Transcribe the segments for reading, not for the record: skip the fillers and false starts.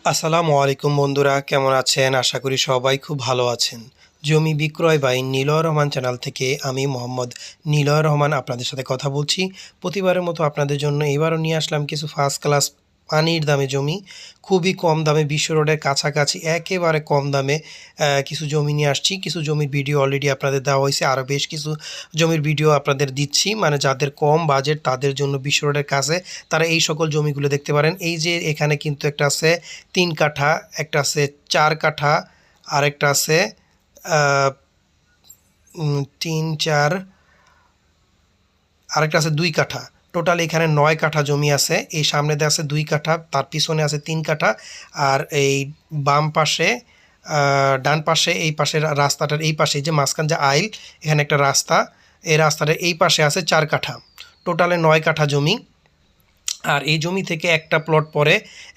আসসালামু আলাইকুম বন্ধুরা, কেমন আছেন? আশা করি সবাই খুব ভালো আছেন। জমি বিক্রয় বাই নিলয় রহমান চ্যানেল থেকে আমি মোহাম্মদ নিলয় রহমান আপনাদের সাথে কথা বলছি। প্রতিবারের মতো আপনাদের জন্য এবারও নিয়ে আসলাম কিছু ফার্স্ট ক্লাস পানির দামে জমি। খুবই কম দামে বিশ্ব রোডের কাছাকাছি একেবারে কম দামে কিছু জমি নিয়ে আসছি। কিছু জমির ভিডিও অলরেডি আপনাদের দেওয়া হয়েছে, আরও বেশ কিছু জমির ভিডিও আপনাদের দিচ্ছি। মানে যাদের কম বাজেট তাদের জন্য বিশ্ব রোডের কাছে তারা এই সকল জমিগুলো দেখতে পারেন। এই যে এখানে কিন্তু একটা আছে ৩ কাঠা, একটা আছে ৪ কাঠা, আরেকটা আছে ৩, ৪, আরেকটা আছে ২ কাঠা। টোটাল এখানে ৯ কাঠা জমি আছে। এই সামনে দিয়ে আছে ২ কাঠা, তার পিছনে আছে ৩ কাঠা, আর এই বাম পাশে ডান পাশে এই পাশের রাস্তাটার এই পাশে যে মাঝখান যে আইল, এখানে একটা রাস্তা, এই রাস্তাটার এই পাশে আছে ৪ কাঠা। টোটালে ৯ কাঠা জমি। আর এই জমি থেকে একটা প্লট পরে,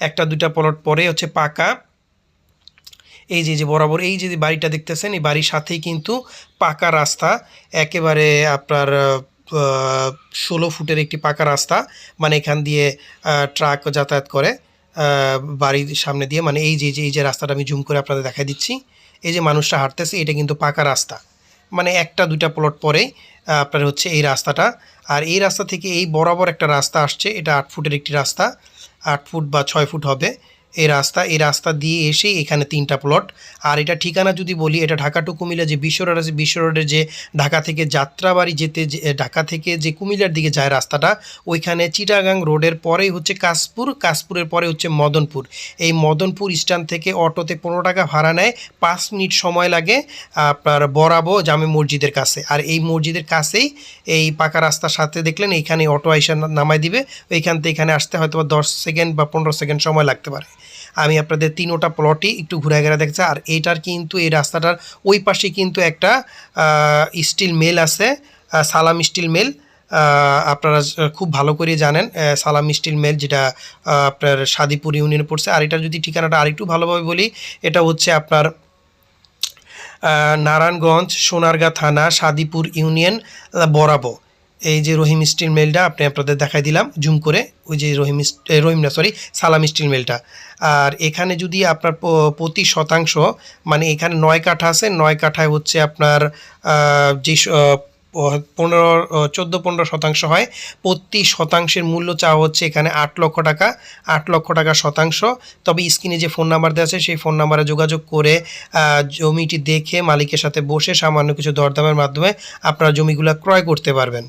একটা দুইটা প্লট পরে হচ্ছে পাকা। এই যে বরাবর এই যে বাড়িটা দেখতেছেন, এই বাড়ির সাথেই কিন্তু পাকা রাস্তা, একেবারে আপনার ১৬ ফুটের একটি পাকা রাস্তা। মানে এখান দিয়ে ট্রাক যাতায়াত করে বাড়ির সামনে দিয়ে। মানে এই যে রাস্তাটা আমি জুম করে আপনাদের দেখাই দিচ্ছি, এই যে মানুষটা হাঁটতেছে, এটা কিন্তু পাকা রাস্তা। মানে একটা দুইটা প্লট পরেই আপনার হচ্ছে এই রাস্তাটা। আর এই রাস্তা থেকে এই বরাবর একটা রাস্তা আসছে, এটা ৮ ফুটের একটি রাস্তা, ৮ ফুট বা ৬ ফুট হবে এই রাস্তা দিয়ে এসেই এখানে ৩টা প্লট। আর এটা ঠিকানা যদি বলি, এটা ঢাকা টু কুমিল্লা যে বিশ্ব রোড আছে, বিশ্ব রোডের যে ঢাকা থেকে যাত্রাবাড়ি যেতে, ঢাকা থেকে যে কুমিল্লার দিকে যায় রাস্তাটা, ওইখানে চিটাগাং রোডের পরেই হচ্ছে কাশপুর, কাশপুরের পরে হচ্ছে মদনপুর। এই মদনপুর স্ট্যান্ড থেকে অটোতে ১৫ টাকা ভাড়া নেয়, ৫ মিনিট সময় লাগে আপনার বরাবর জামে মসজিদের কাছে। আর এই মসজিদের কাছেই এই পাকা রাস্তার সাথে দেখলেন এইখানে অটো আইসা নামাই দিবে। ওইখান থেকে এখানে আসতে হয়তো ১০ সেকেন্ড বা ১৫ সেকেন্ড সময় লাগতে পারে। আমি আপনাদের ৩টা প্লটই একটু ঘুরে ঘেরা দেখছি। আর এইটার কিন্তু এই রাস্তাটার ওই পাশে কিন্তু একটা স্টিল মিল আছে, সালাম স্টিল মিল। আপনারা খুব ভালো করে জানেন সালাম স্টিল মিল, যেটা আপনার সাদিপুর ইউনিয়নে পড়ছে। আর এটার যদি ঠিকানাটা আরেকটু ভালোভাবে বলি, এটা হচ্ছে আপনার নারায়ণগঞ্জ সোনারগাঁ থানা সাদিপুর ইউনিয়ন বরাবর। এই যে রহিম স্টিল মিলটা আপনাদের দেখাই দিলাম জুম করে, ওই যে সালাম স্টিল মিলটা। আর এখানে যদি আপনার প্রতি শতাংশ, মানে এখানে ৯ কাঠা আছে, ৯ কাঠায় হচ্ছে আপনার যে ১৪-১৫ শতাংশ হয়, প্রতি শতাংশের মূল্য চাওয়া হচ্ছে এখানে ৮ লক্ষ টাকা, ৮ লক্ষ টাকা শতাংশ। তবে স্ক্রিনে যে ফোন নাম্বার দেওয়া আছে সেই ফোন নাম্বারে যোগাযোগ করে জমিটি দেখে মালিকের সাথে বসে সামান্য কিছু দরদামের মাধ্যমে আপনারা জমিগুলো ক্রয় করতে পারবেন।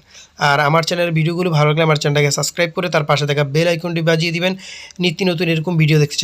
আর আমার চ্যানেলের ভিডিওগুলো ভালো লাগলে আমার চ্যানেলটাকে সাবস্ক্রাইব করে তার পাশে থাকা বেল আইকনটি বাজিয়ে দিবেন। নিত্য নতুন এরকম ভিডিও দেখতে